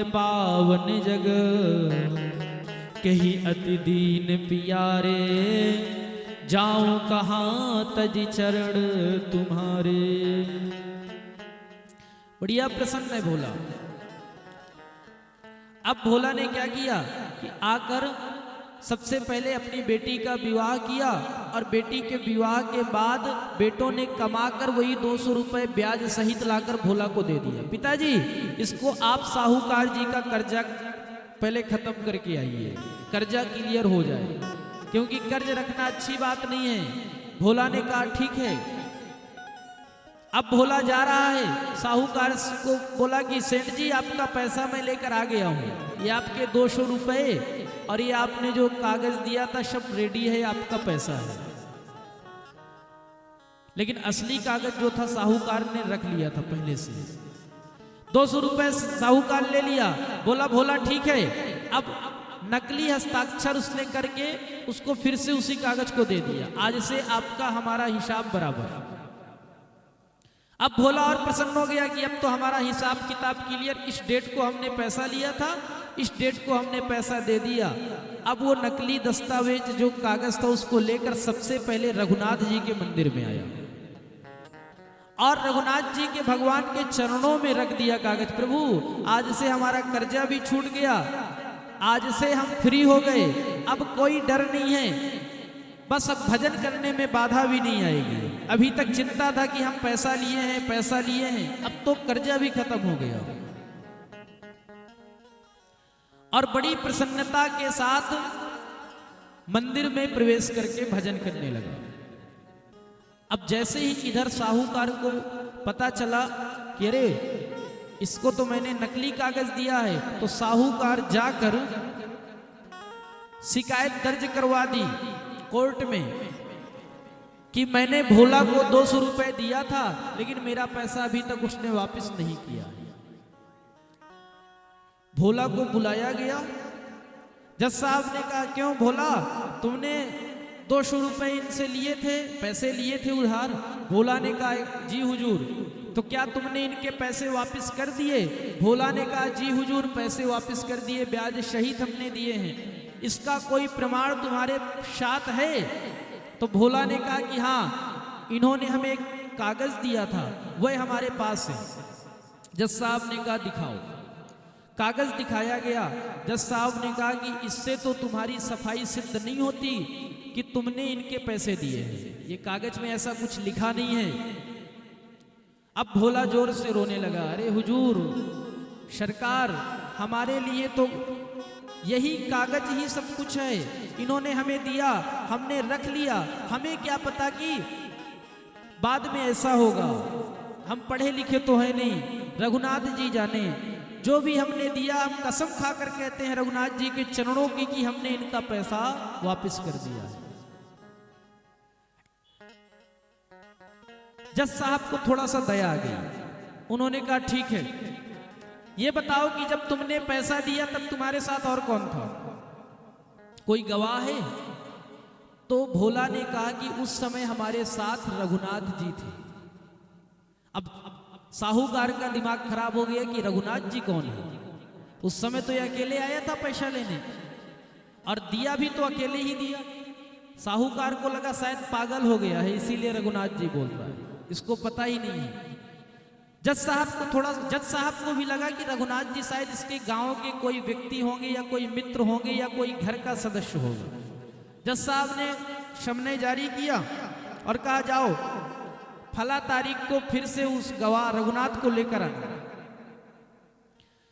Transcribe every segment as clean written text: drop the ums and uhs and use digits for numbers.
पावन जग, कही अति दीन पियारे, जाऊं कहाँ तज चरण तुम्हारे। बढ़िया प्रसन्न है भोला। अब भोला ने क्या किया कि आकर सबसे पहले अपनी बेटी का विवाह किया, और बेटी के विवाह के बाद बेटों ने कमाकर वही 200 रुपए ब्याज सहित लाकर भोला को दे दिया। पिताजी, इसको आप साहूकार जी का कर्जा पहले खत्म करके आइए, कर्जा क्लियर हो जाए, क्योंकि कर्ज रखना अच्छी बात नहीं है। भोला ने कहा ठीक है। अब भोला जा रहा है, साहूकार को बोला कि सेठ जी आपका पैसा मैं लेकर आ गया हूँ, ये आपके 200 रुपए और ये आपने जो कागज दिया था सब रेडी है, आपका पैसा है। लेकिन असली कागज जो था साहूकार ने रख लिया था पहले से। 200 रुपए साहूकार ले लिया, बोला भोला ठीक है। अब नकली हस्ताक्षर उसने करके उसको फिर से उसी कागज को दे दिया, आज से आपका हमारा हिसाब बराबर। अब भोला और प्रसन्न हो गया कि अब तो हमारा हिसाब किताब क्लियर, इस डेट को हमने पैसा लिया था, इस डेट को हमने पैसा दे दिया। अब वो नकली दस्तावेज जो कागज था उसको लेकर सबसे पहले रघुनाथ जी के मंदिर में आया और रघुनाथ जी के भगवान के चरणों में रख दिया कागज। प्रभु, आज से हमारा कर्जा भी छूट गया, आज से हम फ्री हो गए, अब कोई डर नहीं है, बस अब भजन करने में बाधा भी नहीं आएगी। अभी तक चिंता था कि हम पैसा लिए हैं, पैसा लिए हैं, अब तो कर्जा भी खत्म हो गया। और बड़ी प्रसन्नता के साथ मंदिर में प्रवेश करके भजन करने लगा। अब जैसे ही इधर साहूकार को पता चला कि अरे इसको तो मैंने नकली कागज दिया है, तो साहूकार जाकर शिकायत दर्ज करवा दी कोर्ट में कि मैंने भोला को 200 रुपए दिया था, लेकिन मेरा पैसा अभी तक उसने वापस नहीं किया। भोला को बुलाया गया, जज साहब ने कहा क्यों भोला, तुमने 200 रुपए इनसे लिए थे, पैसे लिए थे उधार? भोला ने कहा जी हुजूर। तो क्या तुमने इनके पैसे वापस कर दिए? भोला ने कहा जी हुजूर, पैसे वापस कर दिए, ब्याज सहित हमने दिए हैं। इसका कोई प्रमाण तुम्हारे साथ है? तो भोला ने कहा कि हाँ, इन्होंने हमें एक कागज दिया था, वह हमारे पास है। जज साहब ने कहा दिखाओ। कागज दिखाया गया। जज साहब ने कहा कि इससे तो तुम्हारी सफाई सिद्ध नहीं होती कि तुमने इनके पैसे दिए हैं, ये कागज में ऐसा कुछ लिखा नहीं है। अब भोला जोर से रोने लगा, अरे हुजूर सरकार, हमारे लिए तो यही कागज ही सब कुछ है, इन्होंने हमें दिया, हमने रख लिया, हमें क्या पता कि बाद में ऐसा होगा, हम पढ़े लिखे तो है नहीं, रघुनाथ जी जाने। जो भी हमने दिया, हम कसम खाकर कहते हैं रघुनाथ जी के चरणों की कि हमने इनका पैसा वापस कर दिया है। जज साहब को थोड़ा सा दया आ गई, उन्होंने कहा ठीक है, ये बताओ कि जब तुमने पैसा दिया तब तुम्हारे साथ और कौन था, कोई गवाह है? तो भोला ने कहा कि उस समय हमारे साथ रघुनाथ जी थे। अब साहूकार का दिमाग खराब हो गया कि रघुनाथ जी कौन है? उस समय तो ये अकेले आया था पैसा लेने, और दिया भी तो अकेले ही दिया। साहूकार को लगा शायद पागल हो गया है, इसीलिए रघुनाथ जी बोल रहा है, इसको पता ही नहीं है। जज साहब को भी लगा कि रघुनाथ जी शायद इसके गांव के कोई व्यक्ति होंगे या कोई मित्र होंगे या कोई घर का सदस्य होगा। जज साहब ने समने जारी किया और कहा जाओ फला तारीख को फिर से उस गवाह रघुनाथ को लेकर आना।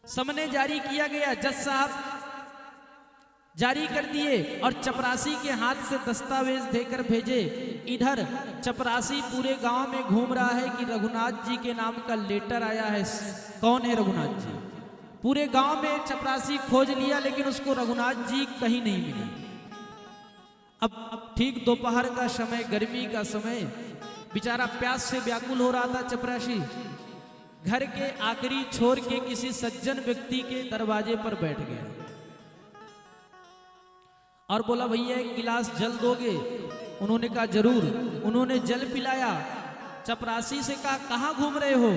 समने जारी किया गया, जज साहब जारी कर दिए और चपरासी के हाथ से दस्तावेज देकर भेजे। इधर चपरासी पूरे गांव में घूम रहा है कि रघुनाथ जी के नाम का लेटर आया है। कौन है रघुनाथ जी? पूरे गांव में चपरासी खोज लिया, लेकिन उसको रघुनाथ जी कहीं नहीं मिले। अब ठीक दोपहर का समय, गर्मी का समय, बेचारा प्यास से व्याकुल हो रहा था चपरासी। घर के आखिरी छोर के किसी सज्जन व्यक्ति के दरवाजे पर बैठ गया और बोला भैया एक गिलास जल दोगे? उन्होंने कहा जरूर। उन्होंने जल पिलाया। चपरासी से कहा कहाँ घूम रहे हो?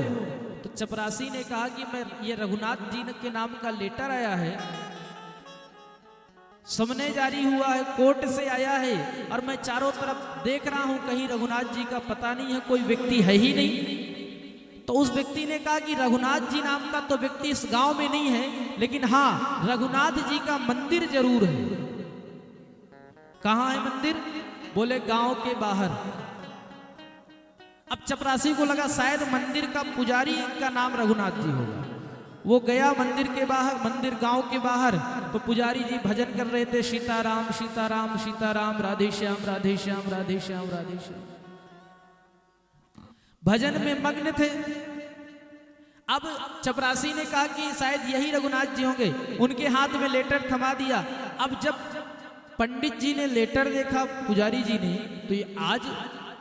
तो चपरासी ने कहा कि मैं ये रघुनाथ जी के नाम का लेटर आया है, समने जारी हुआ है, कोर्ट से आया है, और मैं चारों तरफ देख रहा हूं कहीं रघुनाथ जी का पता नहीं है, कोई व्यक्ति है ही नहीं। तो उस व्यक्ति ने कहा कि रघुनाथ जी नाम का तो व्यक्ति इस गांव में नहीं है, लेकिन हां रघुनाथ जी का मंदिर जरूर है। कहां है मंदिर? बोले गांव के बाहर। अब चपरासी को लगा शायद मंदिर का पुजारी का नाम रघुनाथ जी होगा। वो गया मंदिर के बाहर, मंदिर गांव के बाहर, तो पुजारी जी भजन कर रहे थे, सीताराम सीताराम सीताराम, राधे श्याम राधे श्याम राधे श्याम राधे श्याम, भजन में मग्न थे। अब चपरासी ने कहा कि शायद यही रघुनाथ जी होंगे, उनके हाथ में लेटर थमा दिया। अब जब पंडित जी ने लेटर देखा पुजारी जी ने, तो ये आज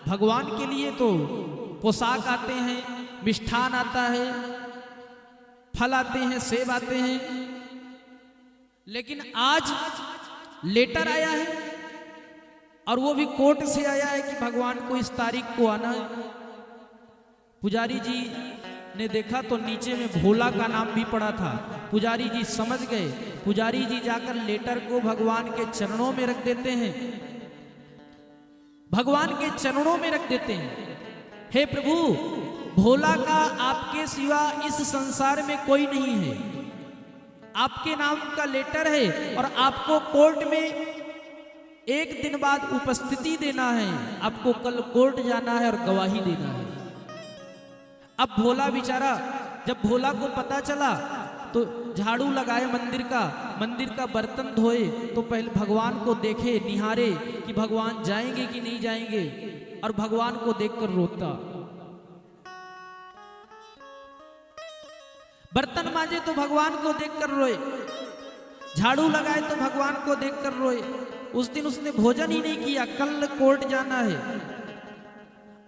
भगवान के लिए तो पोशाक आते हैं, मिष्ठान आता है, फल आते हैं, सेब आते हैं, लेकिन आज लेटर आया है और वो भी कोर्ट से आया है कि भगवान को इस तारीख को आना है। पुजारी जी ने देखा तो नीचे में भोला का नाम भी पड़ा था। पुजारी जी समझ गए। पुजारी जी जाकर लेटर को भगवान के चरणों में रख देते हैं, भगवान के चरणों में रख देते हैं। हे प्रभु, भोला का आपके सिवा इस संसार में कोई नहीं है, आपके नाम का लेटर है और आपको कोर्ट में एक दिन बाद उपस्थिति देना है, आपको कल कोर्ट जाना है और गवाही देना है। अब भोला बेचारा, जब भोला को पता चला तो झाड़ू लगाए मंदिर का बर्तन धोए, तो पहले भगवान को देखे, निहारे कि भगवान जाएंगे कि नहीं जाएंगे, और भगवान को देखकर रोता। बर्तन मांजे तो भगवान को देखकर रोए, झाड़ू लगाए तो भगवान को देखकर रोए। उस दिन उसने भोजन ही नहीं किया, कल कोर्ट जाना है।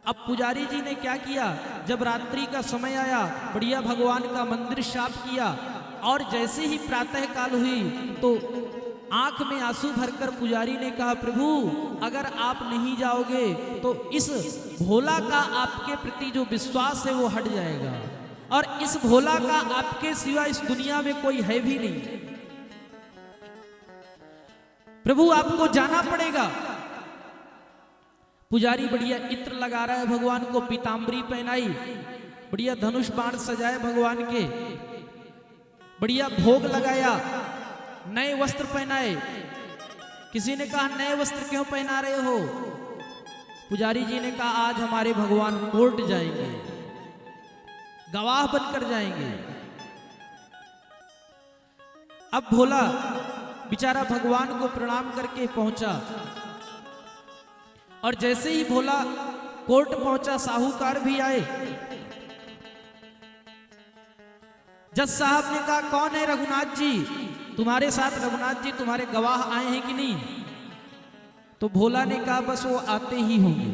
अब पुजारी जी ने क्या किया, जब रात्रि का समय आया, बढ़िया भगवान का मंदिर साफ किया, और जैसे ही प्रातः काल हुई तो आंख में आंसू भरकर पुजारी ने कहा, प्रभु अगर आप नहीं जाओगे तो इस भोला का आपके प्रति जो विश्वास है वो हट जाएगा, और इस भोला का आपके सिवा इस दुनिया में कोई है भी नहीं। प्रभु आपको जाना पड़ेगा। पुजारी बढ़िया इत्र लगा रहा है, भगवान को पीताम्बरी पहनाई, बढ़िया धनुष बाण सजाए भगवान के, बढ़िया भोग लगाया, नए वस्त्र पहनाए। किसी ने कहा नए वस्त्र क्यों पहना रहे हो? पुजारी जी ने कहा आज हमारे भगवान कोर्ट जाएंगे, गवाह बनकर जाएंगे। अब भोला बेचारा भगवान को प्रणाम करके पहुंचा, और जैसे ही भोला कोर्ट पहुंचा, साहूकार भी आए। जज साहब ने कहा कौन है रघुनाथ जी, तुम्हारे साथ रघुनाथ जी तुम्हारे गवाह आए हैं कि नहीं? तो भोला ने कहा बस वो आते ही होंगे।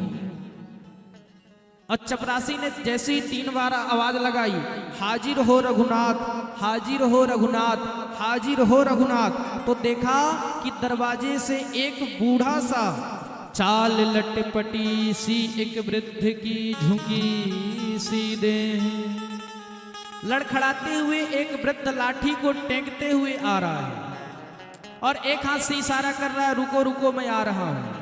और चपरासी ने जैसे ही 3 बार आवाज लगाई, हाजिर हो रघुनाथ, हाजिर हो रघुनाथ, हाजिर हो रघुनाथ, तो देखा कि दरवाजे से एक बूढ़ा सा, चाल लटपटी सी एक वृद्ध की झुकी सी देह, लड़खड़ाते हुए एक वृद्ध लाठी को टेंकते हुए आ रहा है और एक हाथ से इशारा कर रहा है, रुको रुको मैं आ रहा हूं।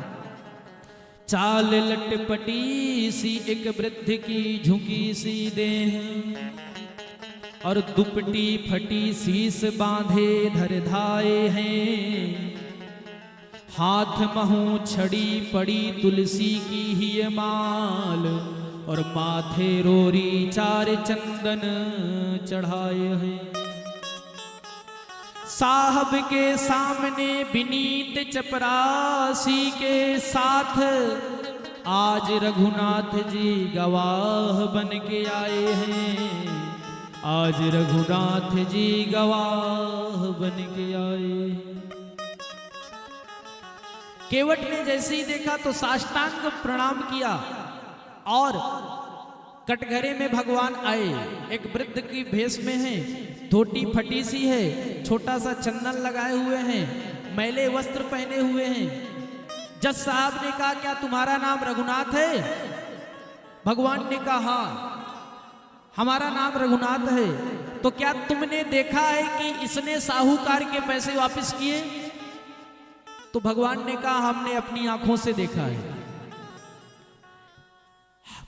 चाल लटपटी सी एक वृद्ध की झुकी सी देह, और दुपटी फटी शीस बांधे धर धाए हैं, हाथ महू छड़ी पड़ी तुलसी की ही माल, और माथे रोरी 4 चंदन चढ़ाए हैं। साहब के सामने विनीत चपरासी के साथ, आज रघुनाथ जी गवाह बन के आए हैं, आज रघुनाथ जी गवाह बन के आए। केवट ने जैसे ही देखा तो साष्टांग प्रणाम किया, और कटघरे में भगवान आए, एक वृद्ध की भेष में है, धोती फटी सी है, छोटा सा चंदन लगाए हुए हैं, मैले वस्त्र पहने हुए हैं। जज साहब ने कहा क्या तुम्हारा नाम रघुनाथ है? भगवान ने कहा हाँ। हमारा नाम रघुनाथ है, तो क्या तुमने देखा है कि इसने साहूकार के पैसे वापस किए? तो भगवान ने कहा हमने अपनी आंखों से देखा है।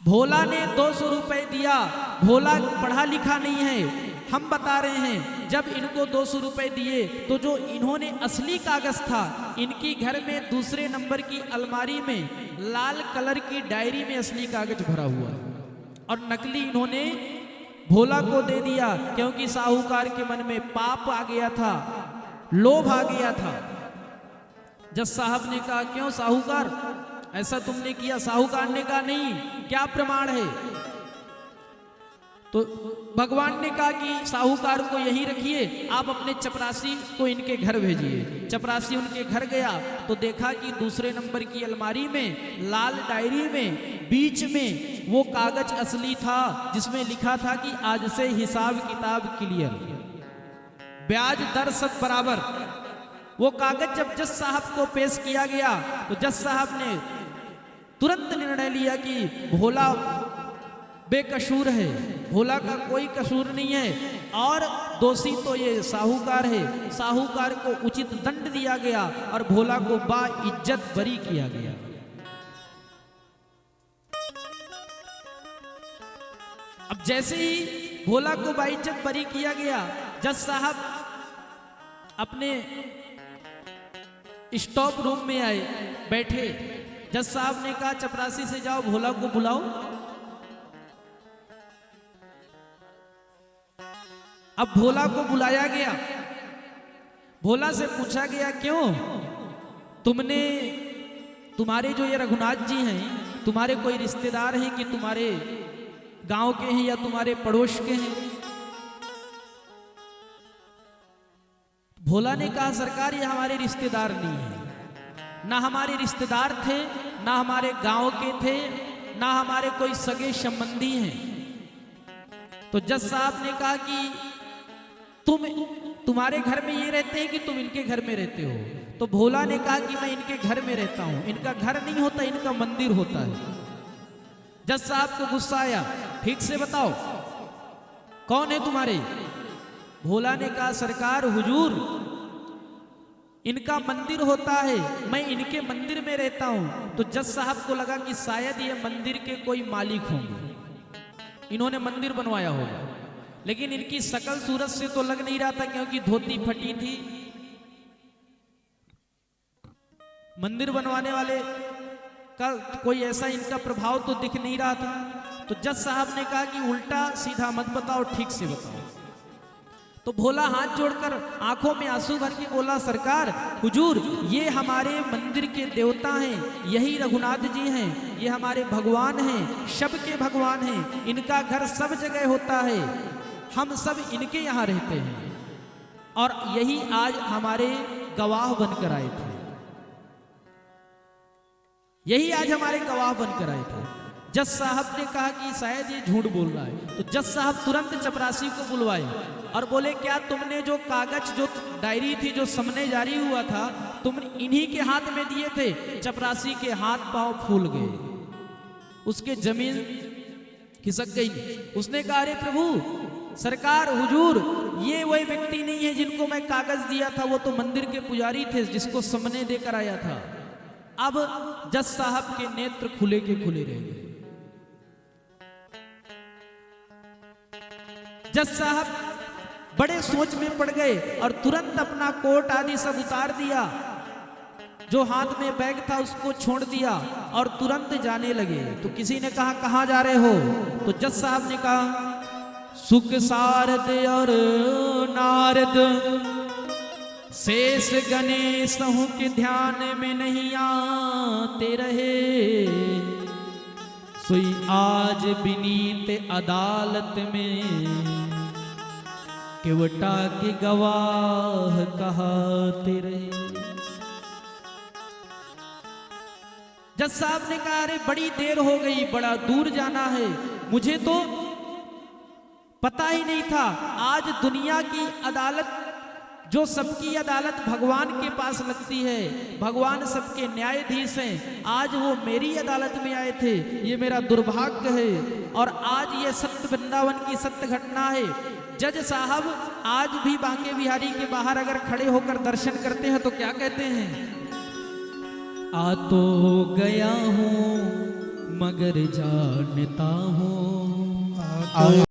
भोला ने 200 रुपए दिया। भोला पढ़ा लिखा नहीं है, हम बता रहे हैं जब इनको 200 रुपए दिए तो जो इन्होंने असली कागज था, इनकी घर में दूसरे नंबर की अलमारी में लाल कलर की डायरी में असली कागज भरा हुआ है और नकली इन्होंने भोला को दे दिया, क्योंकि साहूकार के मन में पाप आ गया था, लोभ आ गया था। जज साहब ने कहा क्यों साहूकार ऐसा तुमने किया? साहूकार ने कहा नहीं, क्या प्रमाण है? तो भगवान ने कहा कि साहूकार को यहीं रखिए, आप अपने चपरासी को इनके घर भेजिए। चपरासी उनके घर गया तो देखा कि दूसरे नंबर की अलमारी में लाल डायरी में बीच में वो कागज असली था जिसमें लिखा था कि आज से हिसाब किताब क्लियर, ब्याज दर सब बराबर। वो कागज जब जज साहब को पेश किया गया तो जज साहब ने तुरंत निर्णय लिया कि भोला बेकसूर है, भोला का कोई कसूर नहीं है और दोषी तो ये साहूकार है। साहूकार को उचित दंड दिया गया और भोला को बाइज्जत बरी किया गया। अब जैसे ही भोला को बाइज्जत बरी किया गया, जज साहब अपने स्टॉप रूम में आए, बैठे। जज साहब ने कहा चपरासी से जाओ भोला को बुलाओ। अब भोला को बुलाया गया। भोला से पूछा गया क्यों तुमने, तुम्हारे जो ये रघुनाथ जी हैं, तुम्हारे कोई रिश्तेदार हैं कि तुम्हारे गांव के हैं या तुम्हारे पड़ोस के हैं? भोला ने कहा सरकार ये हमारे रिश्तेदार नहीं है, ना हमारे रिश्तेदार थे, ना हमारे गांव के थे, ना हमारे कोई सगे संबंधी हैं। तो जज साहब ने कहा कि तुम्हारे घर में ये रहते हैं कि तुम इनके घर में रहते हो? तो भोला ने कहा कि मैं इनके घर में रहता हूं। इनका घर नहीं होता, इनका मंदिर होता है। जज साहब को गुस्सा आया, ठीक से बताओ कौन है तुम्हारे? भोला ने कहा सरकार हुजूर इनका मंदिर होता है, मैं इनके मंदिर में रहता हूं। तो जज साहब को लगा कि शायद ये मंदिर के कोई मालिक होंगे, इन्होंने मंदिर बनवाया होगा, लेकिन इनकी शकल सूरत से तो लग नहीं रहा था क्योंकि धोती फटी थी। मंदिर बनवाने वाले का कोई ऐसा इनका प्रभाव तो दिख नहीं रहा था। तो जज साहब ने कहा कि उल्टा सीधा मत बताओ, ठीक से बताओ। तो भोला हाथ जोड़कर आंखों में आंसू भर के बोला सरकार हुजूर ये हमारे मंदिर के देवता हैं, यही रघुनाथ जी हैं, ये हमारे भगवान हैं, सबके भगवान हैं, इनका घर सब जगह होता है, हम सब इनके यहाँ रहते हैं और यही आज हमारे गवाह बनकर आए थे, यही आज हमारे गवाह बनकर आए थे। जज साहब ने कहा कि शायद ये झूठ बोल रहा है। तो जज साहब तुरंत चपरासी को बुलवाए और बोले क्या तुमने जो कागज, जो डायरी थी, जो समने जारी हुआ था, तुम इन्हीं के हाथ में दिए थे? चपरासी के हाथ पांव फूल गए, उसके जमीन खिसक गई। उसने कहा अरे प्रभु सरकार हुजूर ये वही व्यक्ति नहीं है जिनको मैं कागज दिया था, वो तो मंदिर के पुजारी थे जिसको समने देकर आया था। अब जज साहब के नेत्र खुले के खुले रह गए। जज साहब बड़े सोच में पड़ गए और तुरंत अपना कोट आदि सब उतार दिया, जो हाथ में बैग था उसको छोड़ दिया और तुरंत जाने लगे। तो किसी ने कहा कहां जा रहे हो? तो जज साहब ने कहा सुख सारद और नारद शेष गणेश हूं के ध्यान में नहीं आते रहे, सोई आज विनीत अदालत में केवटा के गवाह कहते रहे। जज साहब ने कहा अरे बड़ी देर हो गई, बड़ा दूर जाना है, मुझे तो पता ही नहीं था। आज दुनिया की अदालत जो सबकी अदालत भगवान के पास लगती है, भगवान सबके न्यायाधीश हैं, आज वो मेरी अदालत में आए थे, ये मेरा दुर्भाग्य है। और आज ये सत्य वृंदावन की सत्य घटना है। जज साहब आज भी बांके बिहारी के बाहर अगर खड़े होकर दर्शन करते हैं तो क्या कहते हैं? आ तो गया हूँ मगर जानता हूँ